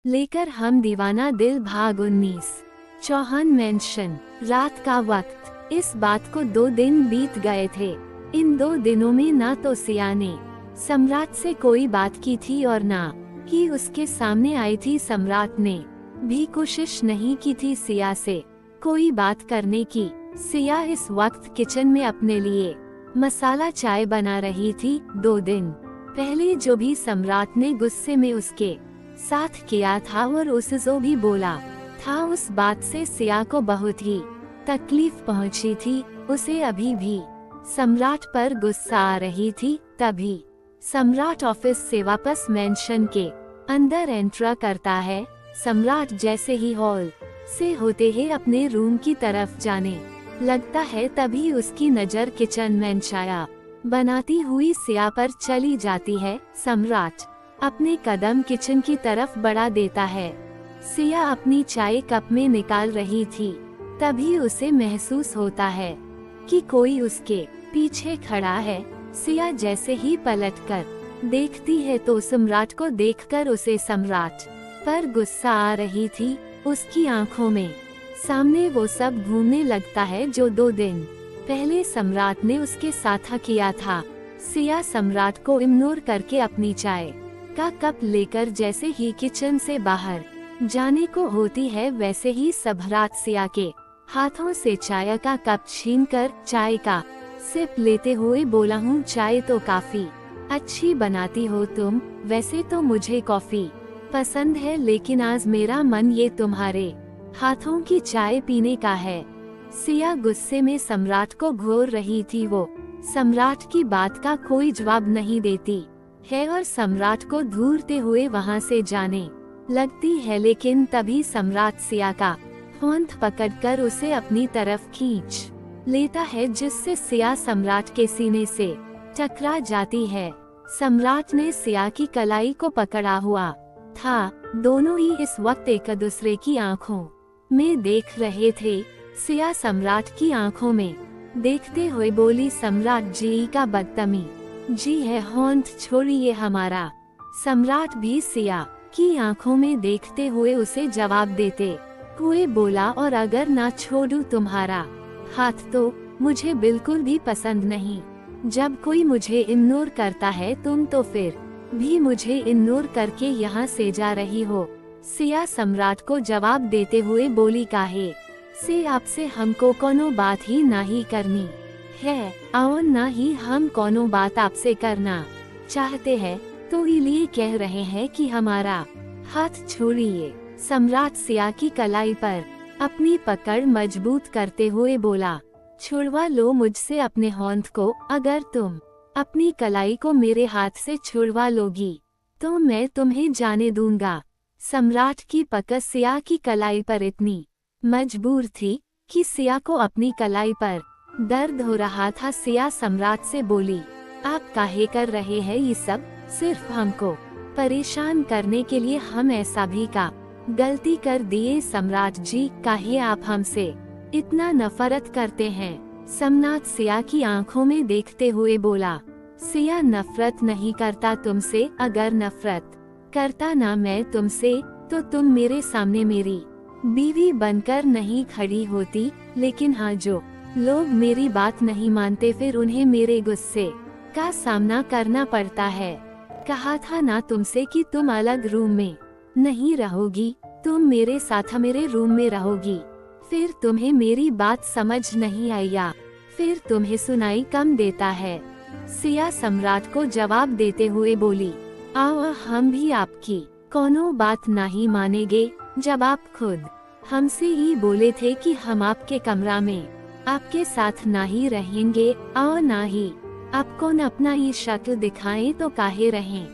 लेकर हम दीवाना दिल भाग 19। चौहान मेंशन। रात का वक्त। इस बात को 2 दिन बीत गए थे। इन 2 दिनों में ना तो सिया ने सम्राट से कोई बात की थी और ना ही उसके सामने आई थी। सम्राट ने भी कोशिश नहीं की थी सिया से कोई बात करने की। सिया इस वक्त किचन में अपने लिए मसाला चाय बना रही थी। 2 दिन पहले जो भी सम्राट ने गुस्से में उसके साथ किया था और उसे जो भी बोला था, उस बात से सिया को बहुत ही तकलीफ पहुंची थी। उसे अभी भी सम्राट पर गुस्सा आ रही थी। तभी सम्राट ऑफिस से वापस मेंशन के अंदर एंटर करता है। सम्राट जैसे ही हॉल से होते ही अपने रूम की तरफ जाने लगता है, तभी उसकी नजर किचन में चाय बनाती हुई सिया पर चली जाती है। सम्राट अपने कदम किचन की तरफ बढ़ा देता है। सिया अपनी चाय कप में निकाल रही थी। तभी उसे महसूस होता है कि कोई उसके पीछे खड़ा है। सिया जैसे ही पलटकर देखती है तो सम्राट को देखकर उसे सम्राट पर गुस्सा आ रही थी। उसकी आंखों में सामने वो सब घूमने लगता है जो 2 दिन पहले सम्राट ने उसके साथ किया था। सिया सम्राट को इग्नोर करके अपनी चाय का कप लेकर जैसे ही किचन से बाहर जाने को होती है, वैसे ही सम्राट सिया के हाथों से चाय का कप छीनकर चाय का सिप लेते हुए बोला, हूँ चाय तो काफी अच्छी बनाती हो तुम। वैसे तो मुझे कॉफी पसंद है, लेकिन आज मेरा मन ये तुम्हारे हाथों की चाय पीने का है। सिया गुस्से में सम्राट को घूर रही थी। वो सम्राट की बात का कोई जवाब नहीं देती है और सम्राट को घूरते हुए वहां से जाने लगती है। लेकिन तभी सम्राट सिया का होंठ पकड़कर उसे अपनी तरफ खींच लेता है, जिससे सिया सम्राट के सीने से टकरा जाती है। सम्राट ने सिया की कलाई को पकड़ा हुआ था। दोनों ही इस वक्त एक दूसरे की आंखों में देख रहे थे। सिया सम्राट की आंखों में देखते हुए बोली, सम्राट जी का बदतमी जी है, होंठ छोड़िए हमारा। सम्राट भी सिया की आंखों में देखते हुए उसे जवाब देते हुए बोला, और अगर ना छोड़ूं तुम्हारा हाथ तो मुझे बिल्कुल भी पसंद नहीं। जब कोई मुझे इग्नोर करता है तुम तो फिर भी मुझे इग्नोर करके यहाँ से जा रही हो। सिया सम्राट को जवाब देते हुए बोली, काहे से आपसे हमको कोनो बात ही नहीं करनी है और ना ही हम कोनो बात आपसे करना चाहते हैं, तो इसलिए कह रहे हैं कि हमारा हाथ छोड़िए। सम्राट सिया की कलाई पर अपनी पकड़ मजबूत करते हुए बोला, छुड़वा लो मुझसे अपने होंठ को। अगर तुम अपनी कलाई को मेरे हाथ से छुड़वा लोगी तो मैं तुम्हें जाने दूंगा। सम्राट की पकड़ सिया की कलाई पर इतनी मजबूर थी कि सिया को अपनी कलाई पर दर्द हो रहा था। सिया सम्राट से बोली, आप काहे कर रहे हैं ये सब? सिर्फ हमको परेशान करने के लिए हम ऐसा भी का गलती कर दिए। सम्राट जी, काहे आप हमसे इतना नफरत करते हैं? सम्राट सिया की आंखों में देखते हुए बोला, सिया नफरत नहीं करता तुमसे। अगर नफरत करता ना मैं तुमसे तो तुम मेरे सामने मेरी बीवी बनकर नहीं खड़ी होती। लेकिन हाँ, जो लोग मेरी बात नहीं मानते फिर उन्हें मेरे गुस्से का सामना करना पड़ता है। कहा था ना तुमसे कि तुम अलग रूम में नहीं रहोगी, तुम मेरे साथ मेरे रूम में रहोगी। फिर तुम्हें मेरी बात समझ नहीं आई या फिर तुम्हें सुनाई कम देता है? सिया सम्राट को जवाब देते हुए बोली, आओ हम भी आपकी कोनो बात नहीं मानेंगे। जब आप खुद हमसे ही बोले थे कि हम आपके कमरा में आपके साथ ना ही रहेंगे और ना ही आपको न अपना ये शक्ल दिखाएं, तो काहे रहें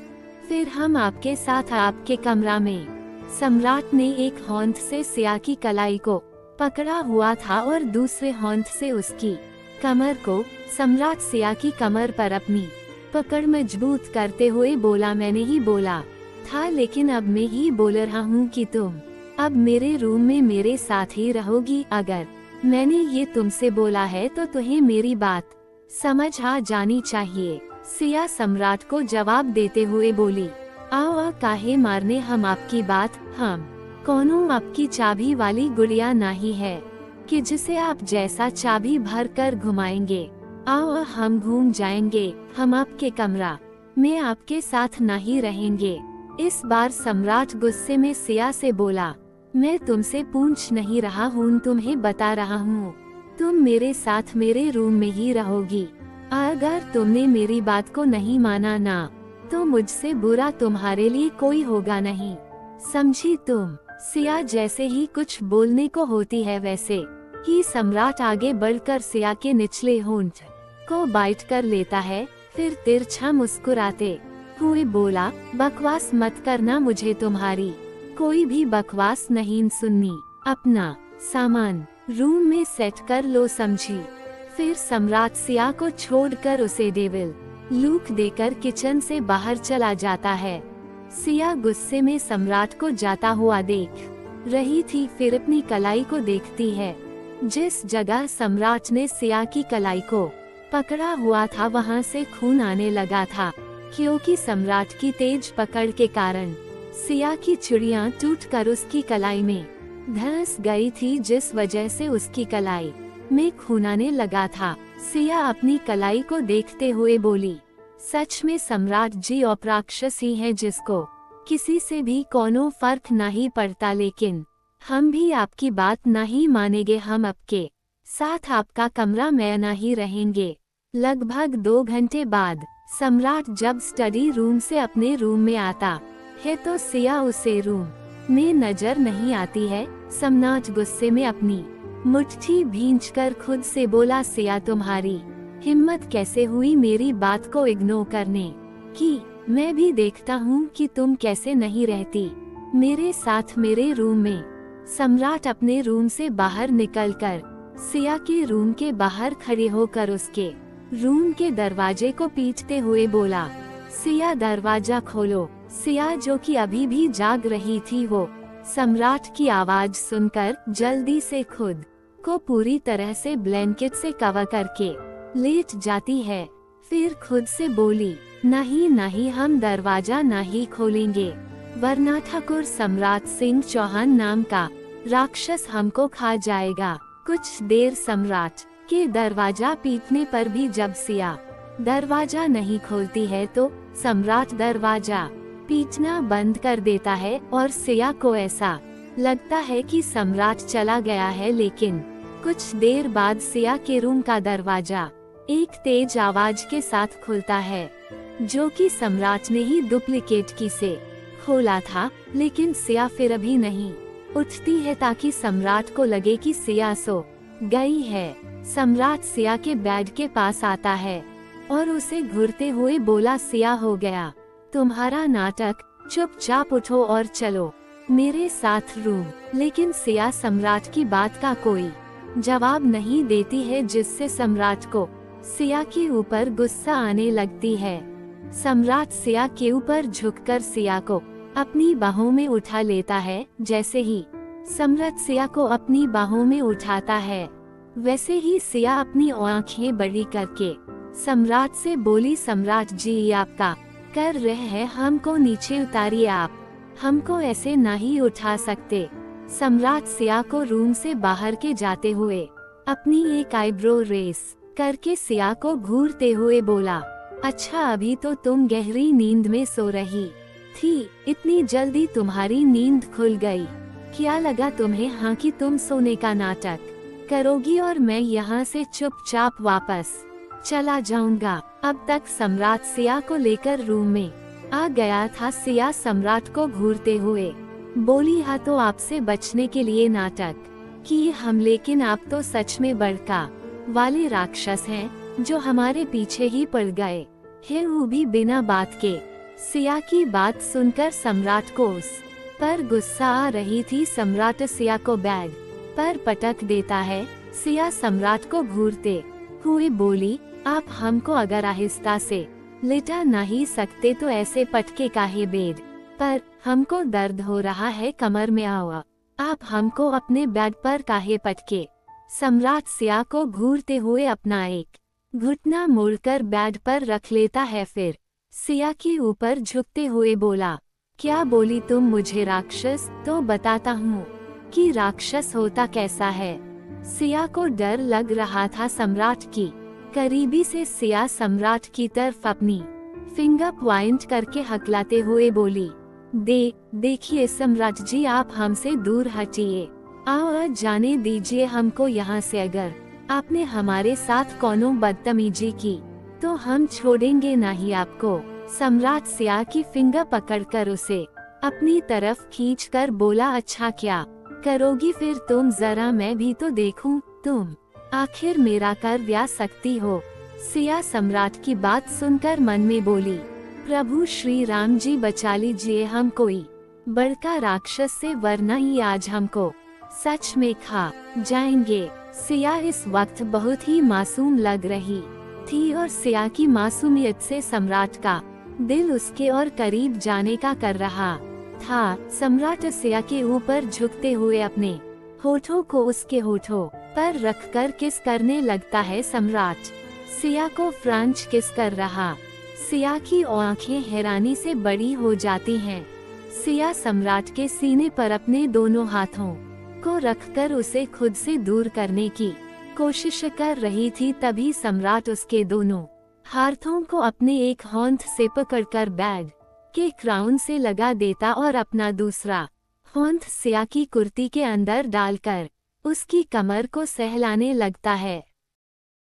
फिर हम आपके साथ आपके कमरा में? सम्राट ने एक होंठ से सिया की कलाई को पकड़ा हुआ था और दूसरे होंठ से उसकी कमर को। सम्राट सिया की कमर पर अपनी पकड़ मजबूत करते हुए बोला, मैंने ही बोला था, लेकिन अब मैं ही बोल रहा हूँ कि तुम अब मेरे रूम में मेरे साथ ही रहोगी। अगर मैंने ये तुमसे बोला है तो तुम्हें मेरी बात समझ आ जानी चाहिए। सिया सम्राट को जवाब देते हुए बोली, आओ काहे मारने हम आपकी बात, हम कोनो आपकी चाबी वाली गुड़िया नहीं है कि जिसे आप जैसा चाबी भर कर घुमाएंगे। आओ हम घूम जाएंगे, हम आपके कमरा में आपके साथ नहीं रहेंगे। इस बार सम्राट गुस्से में सिया से बोला, मैं तुमसे पूछ नहीं रहा हूँ, तुम्हें बता रहा हूँ। तुम मेरे साथ मेरे रूम में ही रहोगी। अगर तुमने मेरी बात को नहीं माना ना, तो मुझसे बुरा तुम्हारे लिए कोई होगा नहीं, समझी तुम। सिया जैसे ही कुछ बोलने को होती है वैसे ही सम्राट आगे बढ़कर सिया के निचले होंठ को बाइट कर लेता है, फिर तिरछा मुस्कुराते हुए बोला, बकवास मत करना, मुझे तुम्हारी कोई भी बकवास नहीं सुननी। अपना सामान रूम में सेट कर लो, समझी। फिर सम्राट सिया को छोड़कर उसे डेविल लुक देकर किचन से बाहर चला जाता है। सिया गुस्से में सम्राट को जाता हुआ देख रही थी, फिर अपनी कलाई को देखती है। जिस जगह सम्राट ने सिया की कलाई को पकड़ा हुआ था वहां से खून आने लगा था, क्योंकि सम्राट की तेज पकड़ के कारण सिया की चूड़ियां टूटकर उसकी कलाई में धंस गई थी, जिस वजह से उसकी कलाई में खून आने लगा था। सिया अपनी कलाई को देखते हुए बोली, सच में सम्राट जी अपराक्षस ही है, जिसको किसी से भी कोनो फर्क नहीं पड़ता, लेकिन हम भी आपकी बात नहीं मानेंगे। हम आपके साथ आपका कमरा में नहीं रहेंगे। लगभग 2 घंटे बाद सम्राट जब स्टडी रूम से अपने रूम में आता है तो सिया उसे रूम में नजर नहीं आती है। सम्राट गुस्से में अपनी मुट्ठी भींचकर खुद से बोला, सिया तुम्हारी हिम्मत कैसे हुई मेरी बात को इग्नोर करने की? मैं भी देखता हूँ कि तुम कैसे नहीं रहती मेरे साथ मेरे रूम में। सम्राट अपने रूम से बाहर निकलकर सिया के रूम के बाहर खड़े होकर उसके रूम के दरवाजे को पीटते हुए बोला, सिया दरवाजा खोलो। सिया जो कि अभी भी जाग रही थी, वो सम्राट की आवाज सुनकर जल्दी से खुद को पूरी तरह से ब्लैंकेट से कवर करके लेट जाती है। फिर खुद से बोली, नहीं नहीं, हम दरवाजा नहीं खोलेंगे, वरना ठाकुर सम्राट सिंह चौहान नाम का राक्षस हमको खा जाएगा। कुछ देर सम्राट के दरवाजा पीटने पर भी जब सिया दरवाजा नहीं खोलती है तो सम्राट दरवाजा पीटना बंद कर देता है और सिया को ऐसा लगता है कि सम्राट चला गया है। लेकिन कुछ देर बाद सिया के रूम का दरवाजा एक तेज आवाज के साथ खुलता है, जो कि सम्राट ने ही डुप्लीकेट की से खोला था। लेकिन सिया फिर अभी नहीं उठती है ताकि सम्राट को लगे कि सिया सो गई है। सम्राट सिया के बेड के पास आता है और उसे घूरते हुए बोला, सिया हो गया तुम्हारा नाटक, चुपचाप उठो और चलो मेरे साथ रूम। लेकिन सिया सम्राट की बात का कोई जवाब नहीं देती है, जिससे सम्राट को सिया के ऊपर गुस्सा आने लगती है। सम्राट सिया के ऊपर झुककर सिया को अपनी बाहों में उठा लेता है। जैसे ही सम्राट सिया को अपनी बाहों में उठाता है, वैसे ही सिया अपनी आंखें बड़ी करके सम्राट से बोली, सम्राट जी ये आपका कर रहे हैं, हमको नीचे उतारिए, आप हमको ऐसे नहीं उठा सकते। सम्राट सिया को रूम से बाहर के जाते हुए अपनी एक आईब्रो रेस करके सिया को घूरते हुए बोला, अच्छा अभी तो तुम गहरी नींद में सो रही थी, इतनी जल्दी तुम्हारी नींद खुल गई, क्या लगा तुम्हें हाँ कि तुम सोने का नाटक करोगी और मैं यहाँ से चुपचाप वापस चला जाऊंगा। अब तक सम्राट सिया को लेकर रूम में आ गया था। सिया सम्राट को घूरते हुए बोली, हाँ तो आपसे बचने के लिए नाटक किए हम, लेकिन आप तो सच में बड़का वाले राक्षस हैं जो हमारे पीछे ही पड़ गए हैं, वो भी बिना बात के। सिया की बात सुनकर सम्राट को उस पर गुस्सा आ रही थी। सम्राट सिया को बेड पर पटक देता है। सिया सम्राट को घूरते हुए बोली, आप हमको अगर आहिस्ता से लिटा नहीं सकते तो ऐसे पटके काहे बेड पर, हमको दर्द हो रहा है कमर में, आओ आप हमको अपने बेड पर काहे पटके। सम्राट सिया को घूरते हुए अपना एक घुटना मोड़कर बेड पर रख लेता है, फिर सिया के ऊपर झुकते हुए बोला, क्या बोली तुम मुझे राक्षस? तो बताता हूँ कि राक्षस होता कैसा है। सिया को डर लग रहा था सम्राट की। करीबी से सिया सम्राट की तरफ अपनी फिंगर पॉइंट करके हकलाते हुए बोली, देखिए सम्राट जी, आप हमसे दूर हटिए। आओ जाने दीजिए हमको यहाँ से। अगर आपने हमारे साथ कोनो बदतमीजी की तो हम छोड़ेंगे नहीं आपको। सम्राट सिया की फिंगर पकड़कर उसे अपनी तरफ खींचकर बोला, अच्छा क्या करोगी फिर तुम? जरा मैं भी तो देखूं, तुम आखिर मेरा कर क्या सकती हो? सिया सम्राट की बात सुनकर मन में बोली, प्रभु श्री राम जी बचा लीजिए हम कोई बड़का राक्षस से, वरना ही आज हमको सच में खा जाएंगे। सिया इस वक्त बहुत ही मासूम लग रही थी और सिया की मासूमियत से सम्राट का दिल उसके और करीब जाने का कर रहा था। सम्राट सिया के ऊपर झुकते हुए अपने होठों को उसके होठों पर रखकर किस करने लगता है। सम्राट सिया को फ्रेंच किस कर रहा। सिया की आंखें हैरानी से बड़ी हो जाती हैं। सिया सम्राट के सीने पर अपने दोनों हाथों को रखकर उसे खुद से दूर करने की कोशिश कर रही थी। तभी सम्राट उसके दोनों हाथों को अपने एक हाथ से पकड़कर बैग के क्राउन से लगा देता और अपना दूसरा हाथ सिया की कुर्ती के अंदर डालकर उसकी कमर को सहलाने लगता है।